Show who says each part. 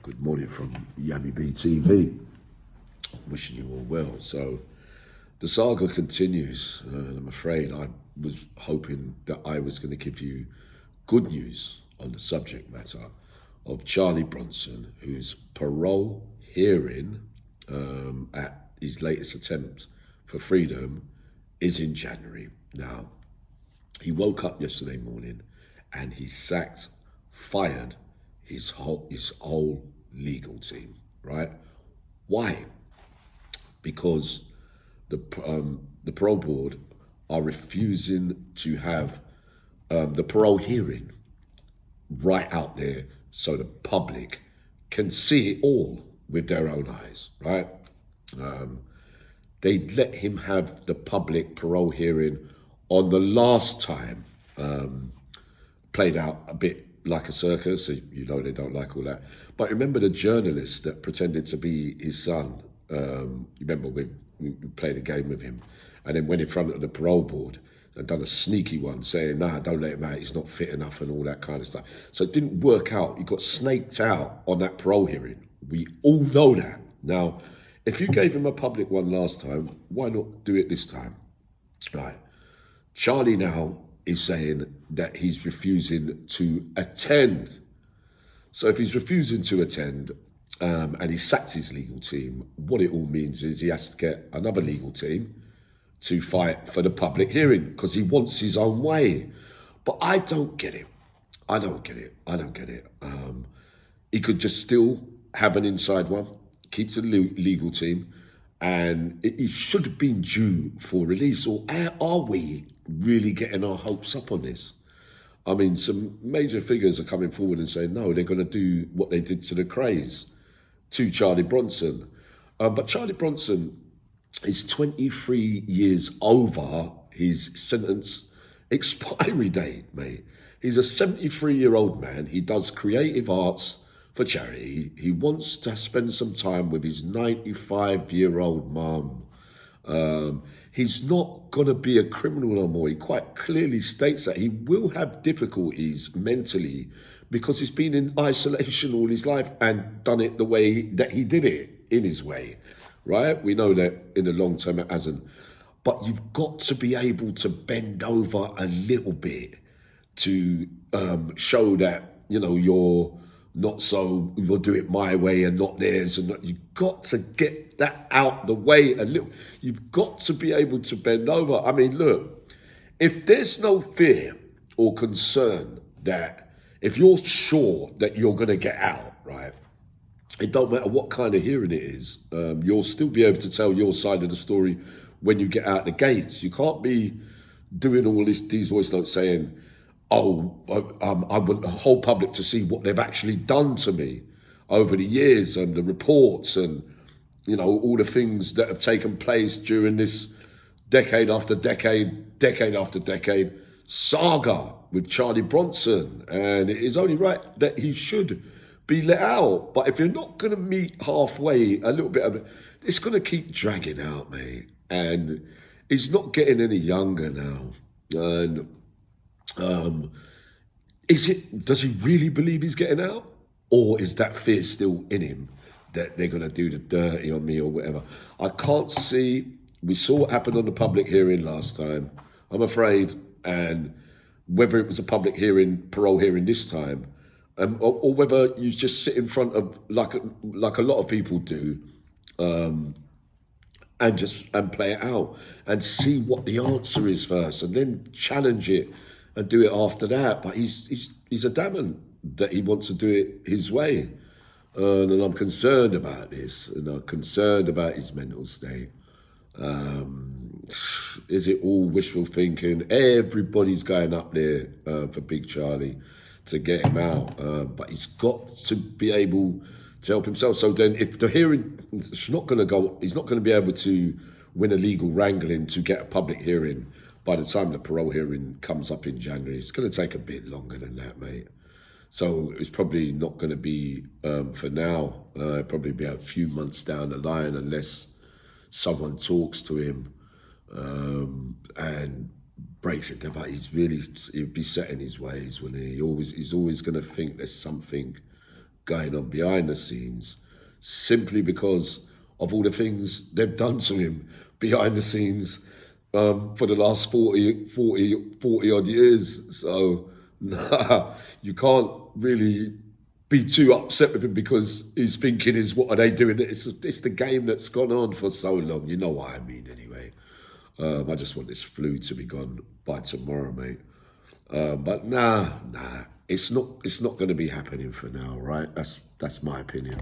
Speaker 1: Good morning from Yummy BTV. Wishing you all well. So the saga continues, and I'm afraid I was hoping that I was going to give you good news on the subject matter of Charlie Bronson, whose parole hearing at his latest attempt for freedom is in January. Now, he woke up yesterday morning and he fired his whole legal team, right? Why? Because the parole board are refusing to have the parole hearing right out there so the public can see it all with their own eyes, right? They let him have the public parole hearing on the last time, played out a bit like a circus, so you know they don't like all that. But remember the journalist that pretended to be his son? You remember we played a game with him and then went in front of the parole board and done a sneaky one saying, nah, don't let him out, he's not fit enough and all that kind of stuff. So it didn't work out. He got snaked out on that parole hearing. We all know that. Now, if you gave him a public one last time, why not do it this time? Right. Charlie now is saying that he's refusing to attend. So if he's refusing to attend and he sacks his legal team, what it all means is he has to get another legal team to fight for the public hearing because he wants his own way. But I don't get it. I don't get it. He could just still have an inside one, keeps a legal team, and he should have been due for release. Or are we really getting our hopes up on this? I mean, some major figures are coming forward and saying, no, they're going to do what they did to the Craze, to Charlie Bronson. But Charlie Bronson is 23 years over his sentence expiry date, mate. He's a 73-year-old man. He does creative arts for charity. He wants to spend some time with his 95-year-old mum. He's not going to be a criminal no more. He quite clearly states that he will have difficulties mentally because he's been in isolation all his life and done it the way that he did it, in his way, right? We know that in the long term it hasn't. But you've got to be able to bend over a little bit to show that, you know, you're not so, you'll do it my way and not theirs. And you've got to get that out the way a little. You've got to be able to bend over. I mean, look, if there's no fear or concern that if you're sure that you're going to get out, right, it don't matter what kind of hearing it is, you'll still be able to tell your side of the story when you get out the gates. You can't be doing all these voice notes saying, oh, I want the whole public to see what they've actually done to me over the years and the reports and, you know, all the things that have taken place during this decade after decade saga with Charlie Bronson. And it is only right that he should be let out. But if you're not going to meet halfway, a little bit of it, it's going to keep dragging out, mate. And he's not getting any younger now. And does he really believe he's getting out? Or is that fear still in him that they're going to do the dirty on me or whatever? I can't see. We saw what happened on the public hearing last time, I'm afraid. And whether it was a public hearing, parole hearing this time, or whether you just sit in front of, like a lot of people do, and play it out and see what the answer is first and then challenge it and do it after that. But he's adamant that he wants to do it his way. And I'm concerned about this, and I'm concerned about his mental state. Is it all wishful thinking? Everybody's going up there for Big Charlie to get him out. But he's got to be able to help himself. So then if the hearing is not going to go, he's not going to be able to win a legal wrangling to get a public hearing by the time the parole hearing comes up in January. It's going to take a bit longer than that, mate. So it's probably not going to be for now. Probably be a few months down the line unless someone talks to him and breaks it down. But he'll be set in his ways, wouldn't he? He's always going to think there's something going on behind the scenes, simply because of all the things they've done to him behind the scenes for the last 40 odd years. So, nah, you can't really be too upset with him because he's thinking is what are they doing? It's the game that's gone on for so long. You know what I mean anyway. I just want this flu to be gone by tomorrow, mate. But nah, it's not going to be happening for now, right? That's my opinion.